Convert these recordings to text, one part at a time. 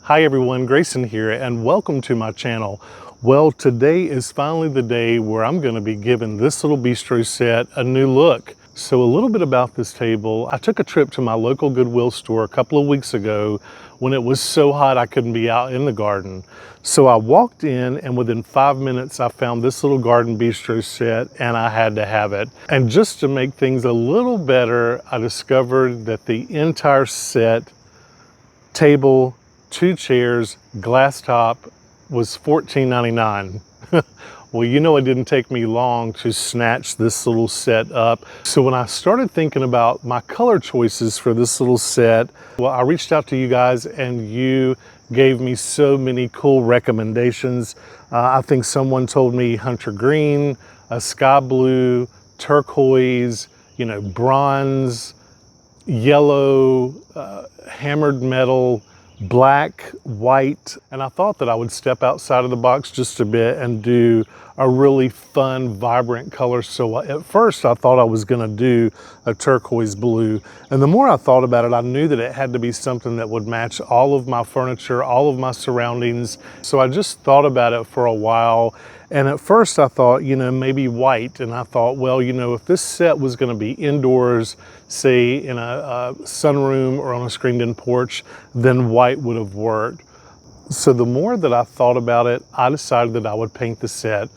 Hi everyone, Grayson here and welcome to my channel. Well, today is finally the day where I'm going to be giving this little bistro set a new look. So a little bit about this table. I took a trip to my local Goodwill store a couple of weeks ago when it was so hot I couldn't be out in the garden. So I walked in and within 5 minutes I found this little garden bistro set and I had to have it. And just to make things a little better, I discovered that the entire set, table, 2 chairs, glass top, was $14.99. Well, you know, it didn't take me long to snatch this little set up. So when I started thinking about my color choices for this little set, well, I reached out to you guys and you gave me so many cool recommendations. I think someone told me hunter green, a sky blue, turquoise, bronze, yellow, hammered metal, black, white, and I thought that I would step outside of the box just a bit and do a really fun, vibrant color. So at first I thought I was gonna do a turquoise blue, and the more I thought about it, I knew that it had to be something that would match all of my furniture, all of my surroundings. So I just thought about it for a while, and at first I thought, maybe white, and I thought, well, if this set was gonna be indoors, say in a sunroom or on a screened-in porch, then white would have worked. So the more that I thought about it, I decided that I would paint the set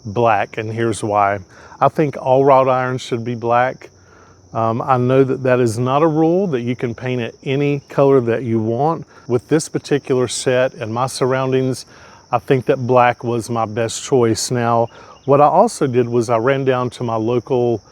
black, and here's why. I think all wrought iron should be black. I know that that is not a rule, that you can paint it any color that you want. With this particular set and my surroundings, I think that black was my best choice. Now, what I also did was I ran down to my local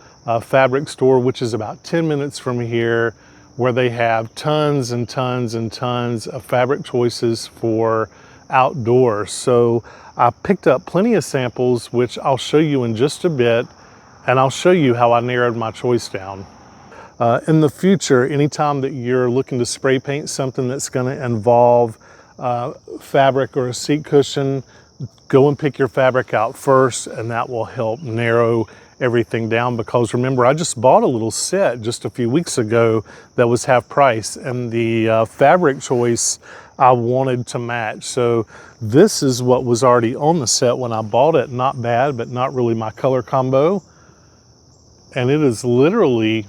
fabric store, which is about 10 minutes from here, where they have tons and tons and tons of fabric choices for outdoor. So I picked up plenty of samples, which I'll show you in just a bit, and I'll show you how I narrowed my choice down. In the future, anytime that you're looking to spray paint something that's going to involve fabric or a seat cushion, go and pick your fabric out first, and that will help narrow everything down. Because remember, I just bought a little set just a few weeks ago that was half price, and the fabric choice I wanted to match. So this is what was already on the set when I bought it. Not bad, but not really my color combo. And it is literally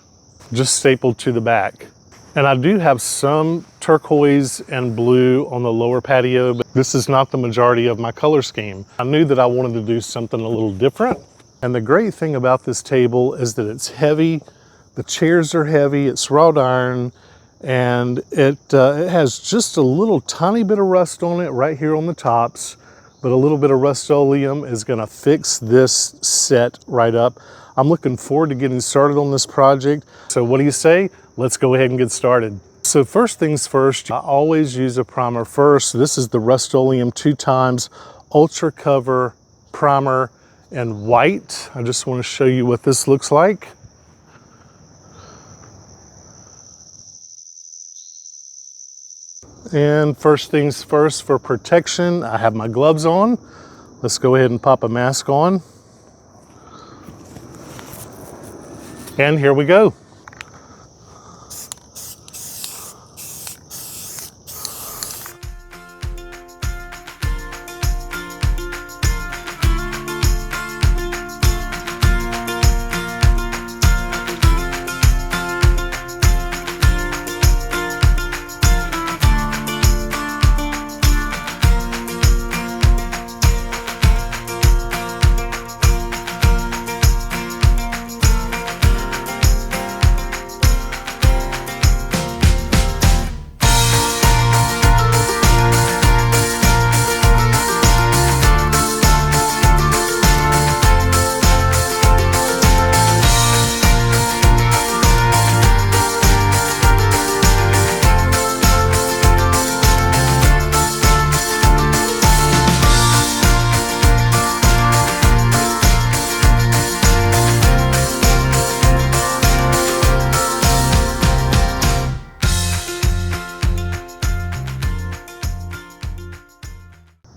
just stapled to the back. And I do have some turquoise and blue on the lower patio, but this is not the majority of my color scheme. I knew that I wanted to do something a little different. And the great thing about this table is that it's heavy, the chairs are heavy, it's wrought iron, and it has just a little tiny bit of rust on it right here on the tops, but a little bit of Rustoleum is gonna fix this set right up. I'm looking forward to getting started on this project. So what do you say? Let's go ahead and get started. So first things first, I always use a primer first. This is the Rustoleum 2x Ultra Cover Primer in white. I just want to show you what this looks like. And first things first, for protection, I have my gloves on. Let's go ahead and pop a mask on. And here we go.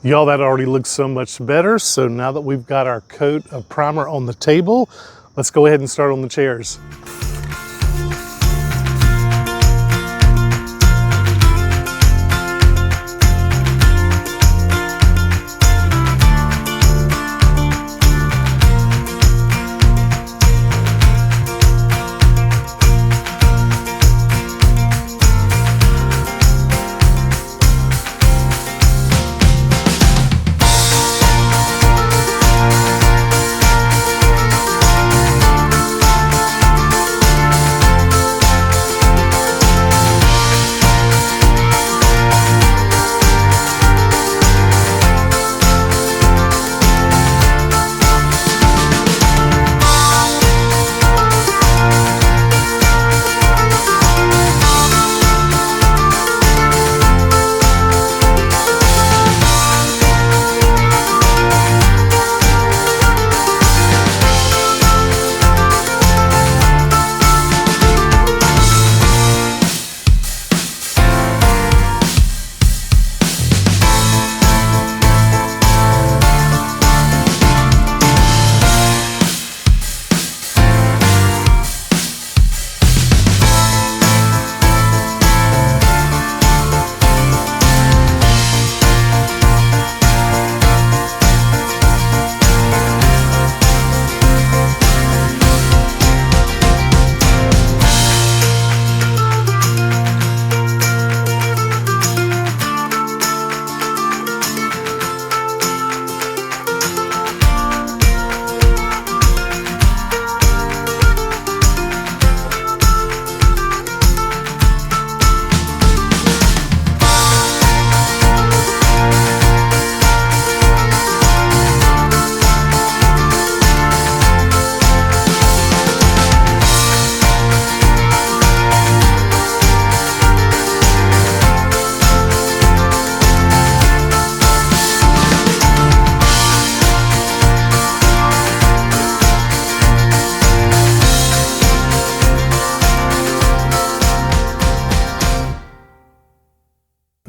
Y'all, that already looks so much better. So now that we've got our coat of primer on the table, let's go ahead and start on the chairs.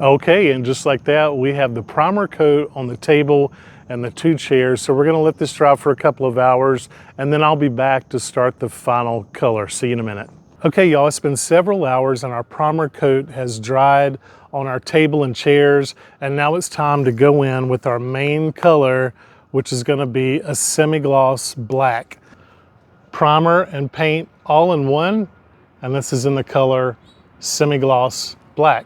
Okay, and just like that, we have the primer coat on the table and the 2 chairs. So we're gonna let this dry for a couple of hours, and then I'll be back to start the final color. See you in a minute. Okay, y'all, it's been several hours and our primer coat has dried on our table and chairs, and now it's time to go in with our main color, which is gonna be a semi-gloss black. Primer and paint all in one, and this is in the color semi-gloss black.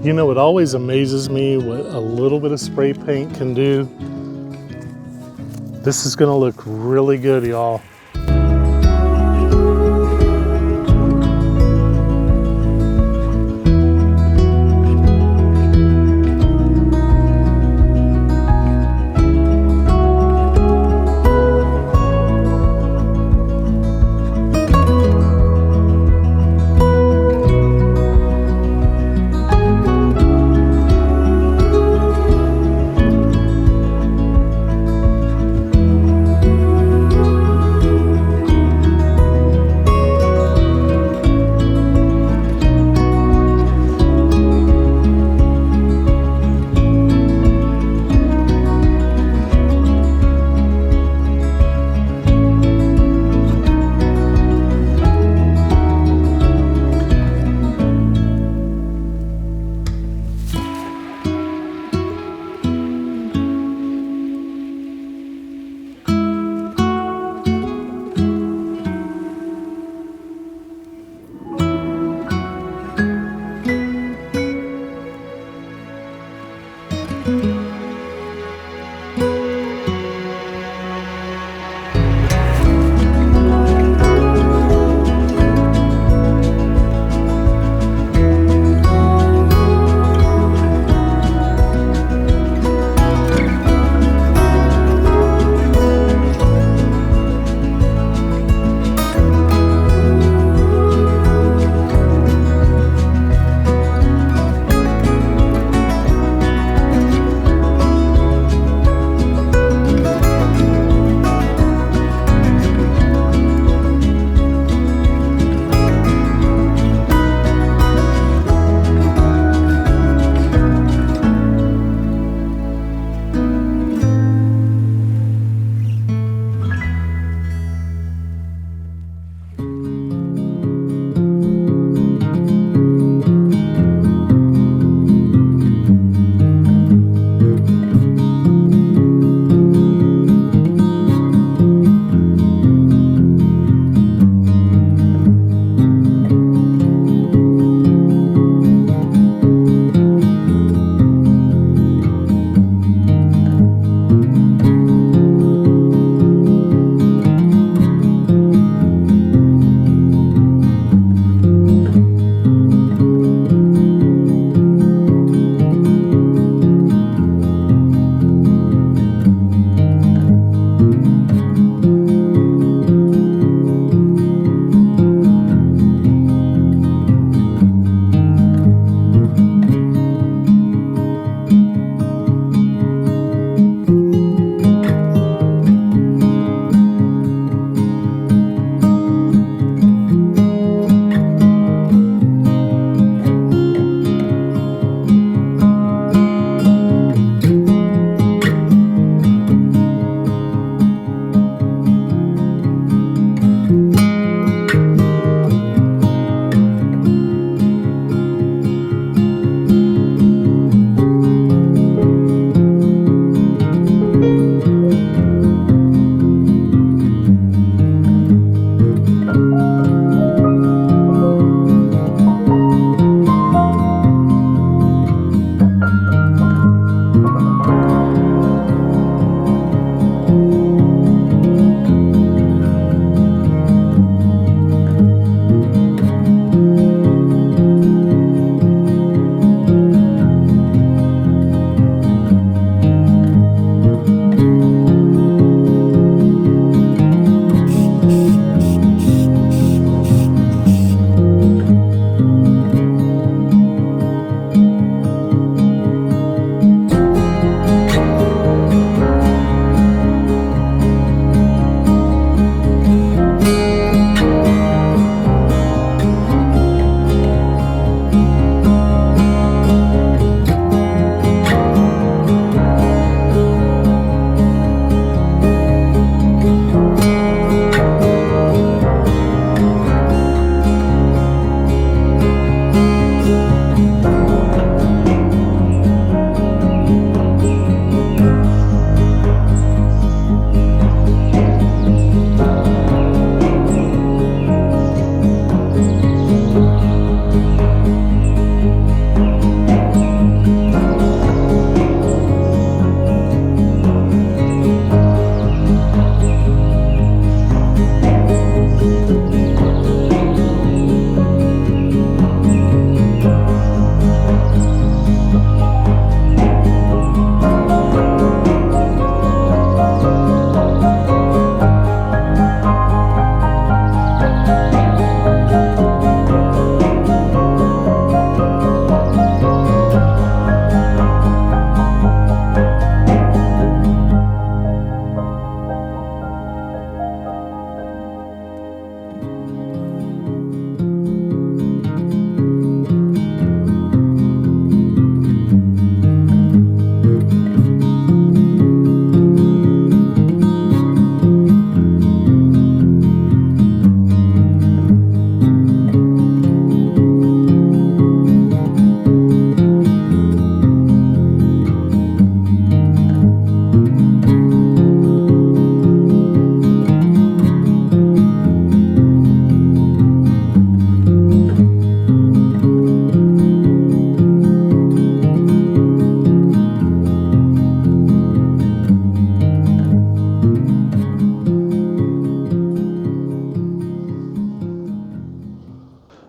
You know, it always amazes me what a little bit of spray paint can do. This is gonna look really good, y'all.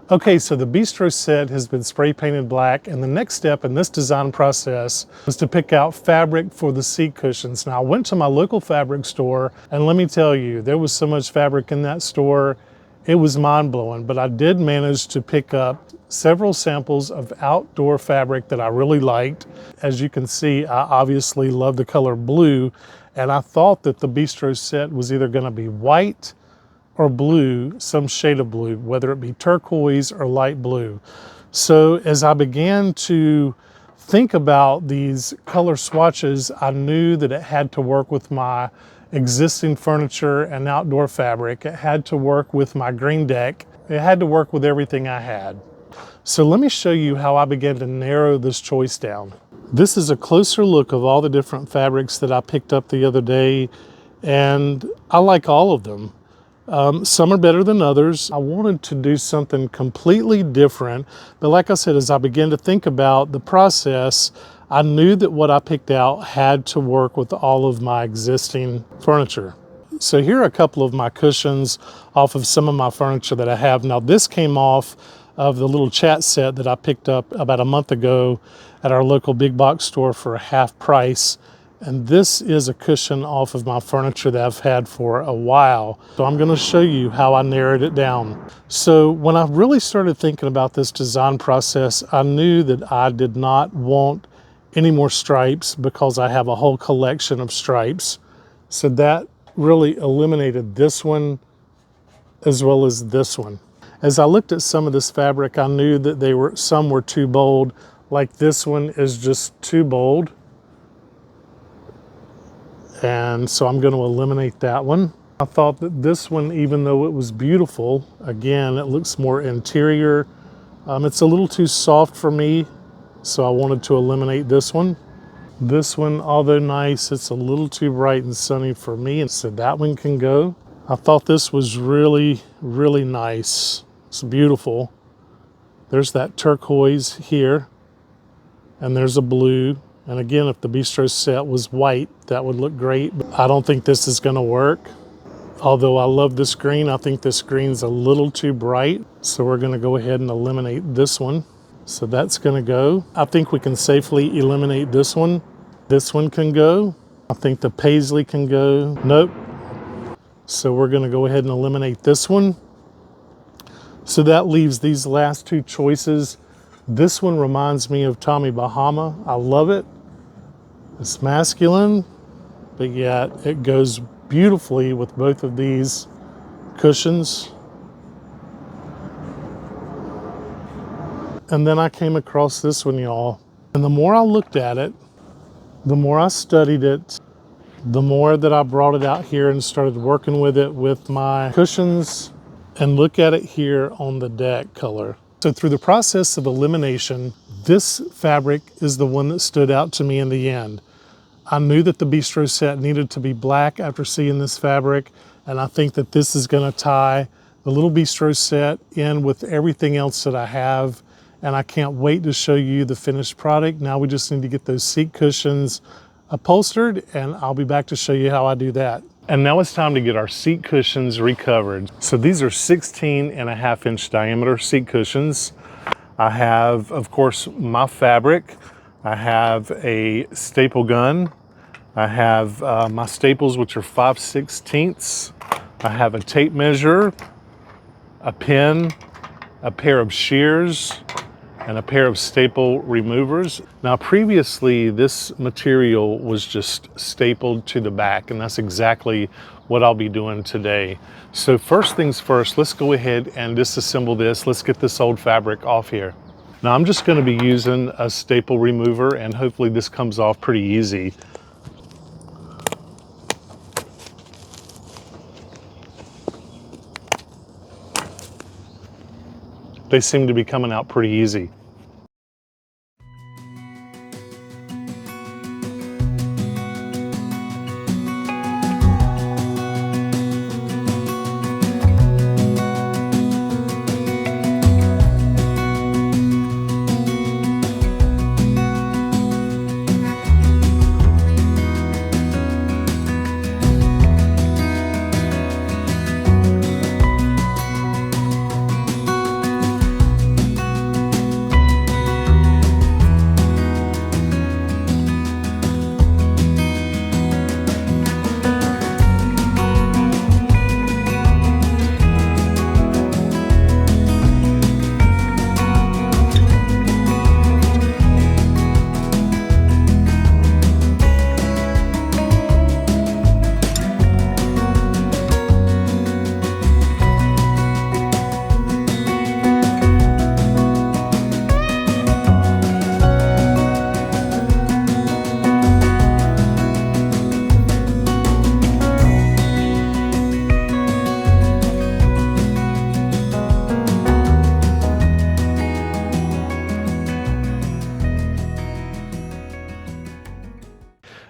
Okay, so the Bistro Set has been spray painted black, and the next step in this design process was to pick out fabric for the seat cushions. Now, I went to my local fabric store, and let me tell you, there was so much fabric in that store, it was mind-blowing, but I did manage to pick up several samples of outdoor fabric that I really liked. As you can see, I obviously love the color blue, and I thought that the Bistro Set was either gonna be white or blue, some shade of blue, whether it be turquoise or light blue. So as I began to think about these color swatches, I knew that it had to work with my existing furniture and outdoor fabric. It had to work with my green deck. It had to work with everything I had. So let me show you how I began to narrow this choice down. This is a closer look of all the different fabrics that I picked up the other day, and I like all of them. Some are better than others. I wanted to do something completely different, but like I said, as I began to think about the process, I knew that what I picked out had to work with all of my existing furniture. So here are a couple of my cushions off of some of my furniture that I have. Now this came off of the little chat set that I picked up about a month ago at our local big box store for half price. And this is a cushion off of my furniture that I've had for a while. So I'm going to show you how I narrowed it down. So when I really started thinking about this design process, I knew that I did not want any more stripes because I have a whole collection of stripes. So that really eliminated this one as well as this one. As I looked at some of this fabric, I knew that some were too bold, like this one is just too bold. And so I'm going to eliminate that one. I thought that this one, even though it was beautiful, again, it looks more interior. It's a little too soft for me, so I wanted to eliminate this one. This one, although nice, it's a little too bright and sunny for me, and so that one can go. I thought this was really, really nice. It's beautiful. There's that turquoise here, and there's a blue. And again, if the Bistro Set was white, that would look great. But I don't think this is gonna work. Although I love this green, I think this green's a little too bright. So we're gonna go ahead and eliminate this one. So that's gonna go. I think we can safely eliminate this one. This one can go. I think the paisley can go. Nope. So we're gonna go ahead and eliminate this one. So that leaves these last two choices. This one reminds me of Tommy Bahama. I love it. It's masculine, but yet it goes beautifully with both of these cushions. And then I came across this one, y'all. And the more I looked at it, the more I studied it, the more that I brought it out here and started working with it with my cushions. And look at it here on the deck color. So through the process of elimination, this fabric is the one that stood out to me in the end. I knew that the Bistro Set needed to be black after seeing this fabric, and I think that this is gonna tie the little Bistro Set in with everything else that I have, and I can't wait to show you the finished product. Now we just need to get those seat cushions upholstered, and I'll be back to show you how I do that. And now it's time to get our seat cushions recovered. So these are 16.5-inch diameter seat cushions. I have, of course, my fabric. I have a staple gun. I have my staples, which are 5/16. I have a tape measure, a pen, a pair of shears, and a pair of staple removers. Now previously this material was just stapled to the back, and that's exactly what I'll be doing today. So first things first, let's go ahead and disassemble this. Let's get this old fabric off here. Now I'm just gonna be using a staple remover, and hopefully this comes off pretty easy. They seem to be coming out pretty easy.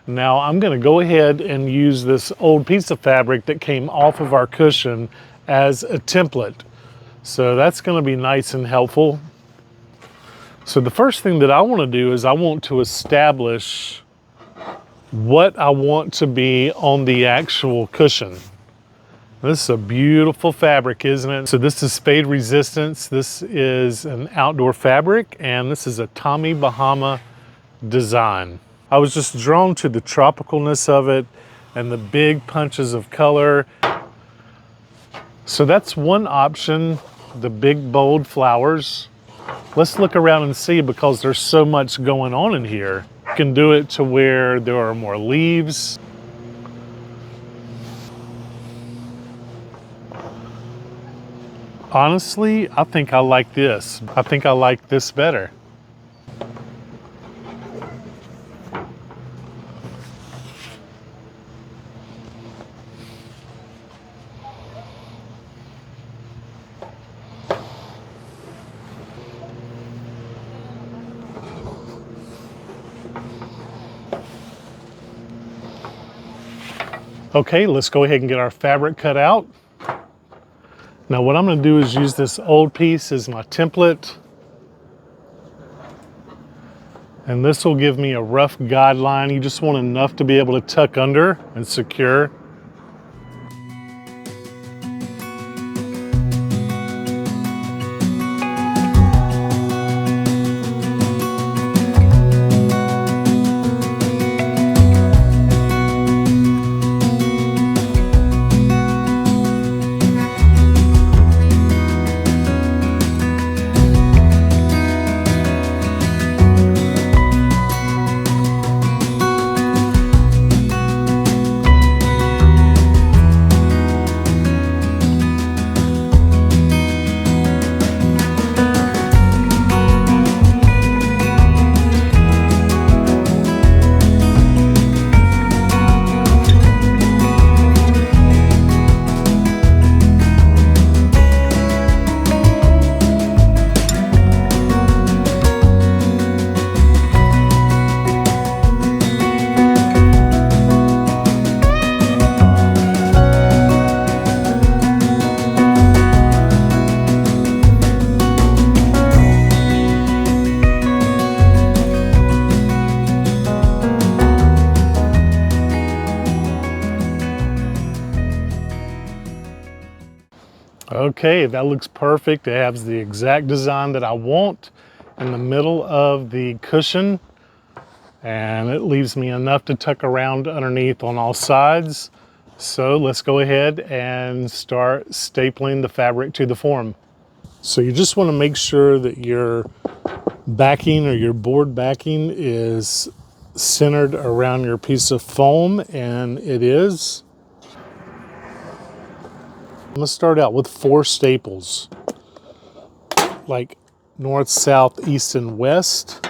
Now I'm going to go ahead and use this old piece of fabric that came off of our cushion as a template. So that's going to be nice and helpful. So the first thing that I want to do is I want to establish what I want to be on the actual cushion. This is a beautiful fabric, isn't it? So this is fade resistance. This is an outdoor fabric, and this is a Tommy Bahama design. I was just drawn to the tropicalness of it and the big punches of color. So that's one option, the big bold flowers. Let's look around and see, because there's so much going on in here. You can do it to where there are more leaves. Honestly, I think I like this. I think I like this better. Okay, let's go ahead and get our fabric cut out. Now what I'm going to do is use this old piece as my template. And this will give me a rough guideline. You just want enough to be able to tuck under and secure. Okay, that looks perfect. It has the exact design that I want in the middle of the cushion, and it leaves me enough to tuck around underneath on all sides. So let's go ahead and start stapling the fabric to the form. So you just want to make sure that your backing or your board backing is centered around your piece of foam, and it is. I'm gonna start out with 4 staples, like north, south, east, and west.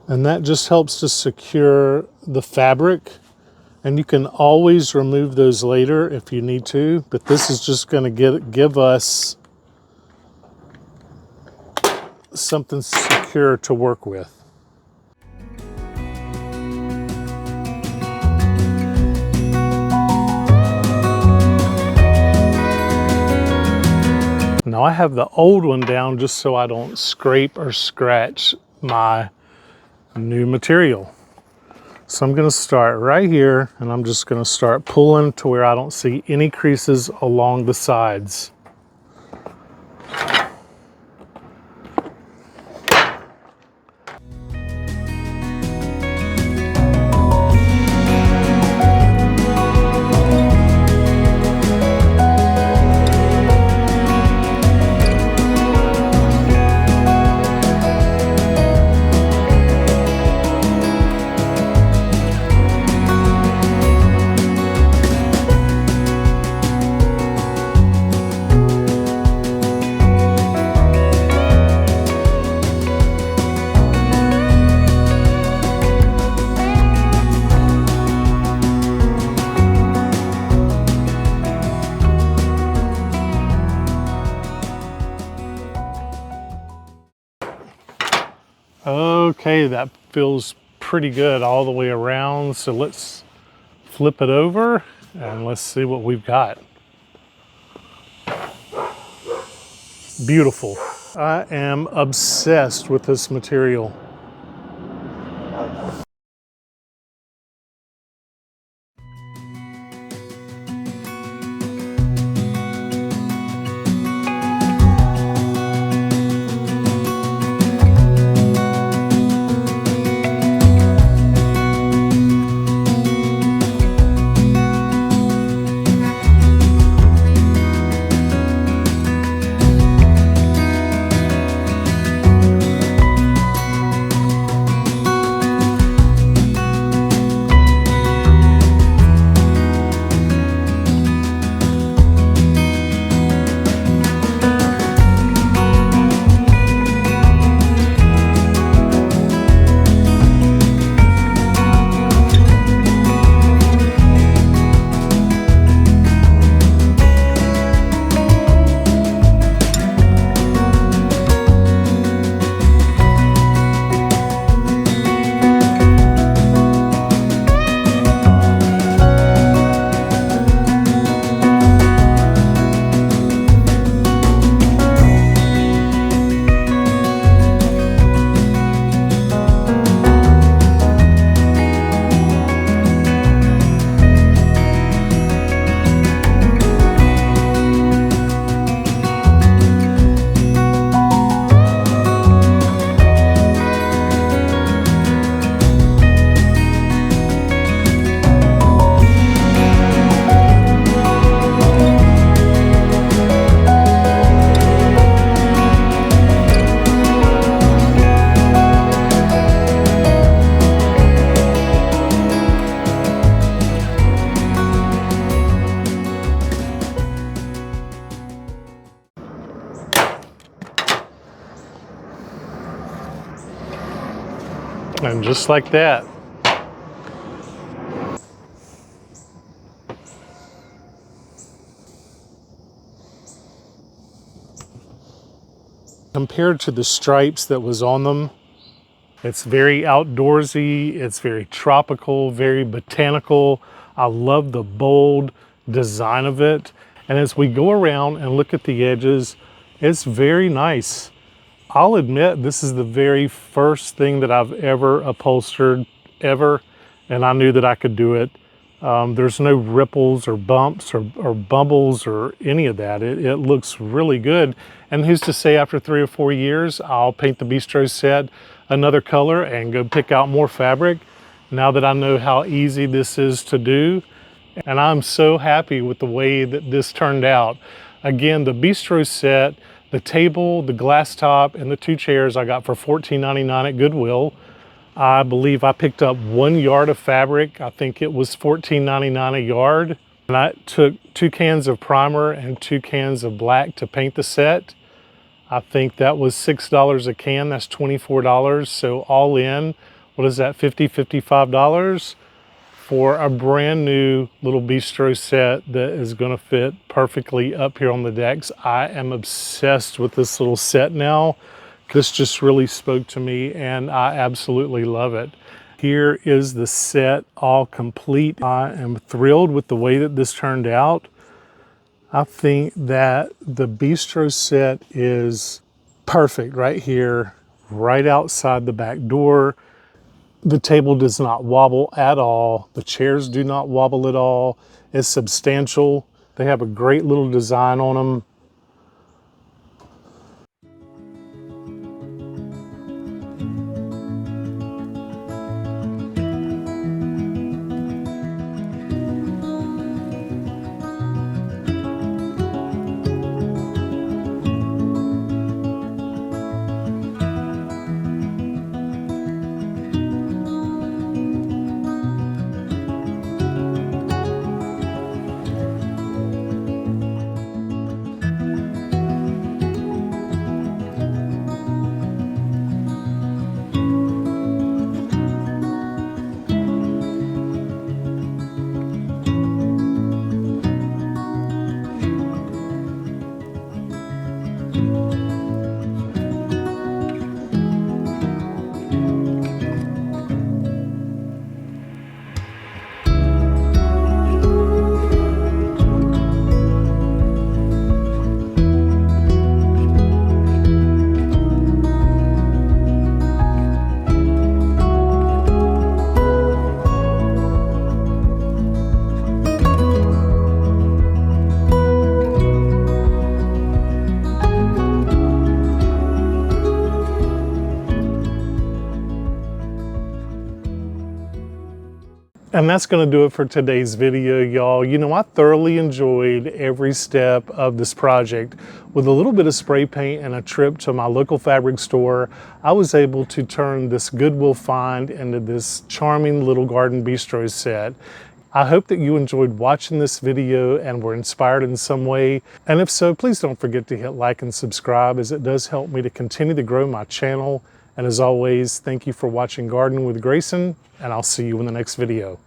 And that just helps to secure the fabric. And you can always remove those later if you need to, but this is just gonna give us something secure to work with. Now I have the old one down just so I don't scrape or scratch my new material. So I'm gonna start right here, and I'm just gonna start pulling to where I don't see any creases along the sides. Okay, that feels pretty good all the way around. So let's flip it over and let's see what we've got. Beautiful. I am obsessed with this material. just like that. Compared to the stripes that was on them, it's very outdoorsy, it's very tropical, very botanical. I love the bold design of it. And as we go around and look at the edges, it's very nice. I'll admit this is the very first thing that I've ever upholstered, ever, and I knew that I could do it. There's no ripples or bumps or bumbles or any of that. It looks really good. And who's to say after 3 or 4 years, I'll paint the Bistro Set another color and go pick out more fabric, now that I know how easy this is to do. And I'm so happy with the way that this turned out. Again, the Bistro Set, the table, the glass top, and the 2 chairs I got for $14.99 at Goodwill. I believe I picked up 1 yard of fabric. I think it was $14.99 a yard. And I took 2 cans of primer and 2 cans of black to paint the set. I think that was $6 a can. That's $24. So all in, what is that, $55 for a brand new little Bistro Set that is gonna fit perfectly up here on the decks. I am obsessed with this little set now. This just really spoke to me and I absolutely love it. Here is the set all complete. I am thrilled with the way that this turned out. I think that the Bistro Set is perfect right here, right outside the back door. The table does not wobble at all. The chairs do not wobble at all. It's substantial. They have a great little design on them. And that's going to do it for today's video, y'all. You know, I thoroughly enjoyed every step of this project. With a little bit of spray paint and a trip to my local fabric store, I was able to turn this Goodwill find into this charming little garden bistro set. I hope that you enjoyed watching this video and were inspired in some way. And if so, please don't forget to hit like and subscribe, as it does help me to continue to grow my channel. And as always, thank you for watching Gardening with Grayson, and I'll see you in the next video.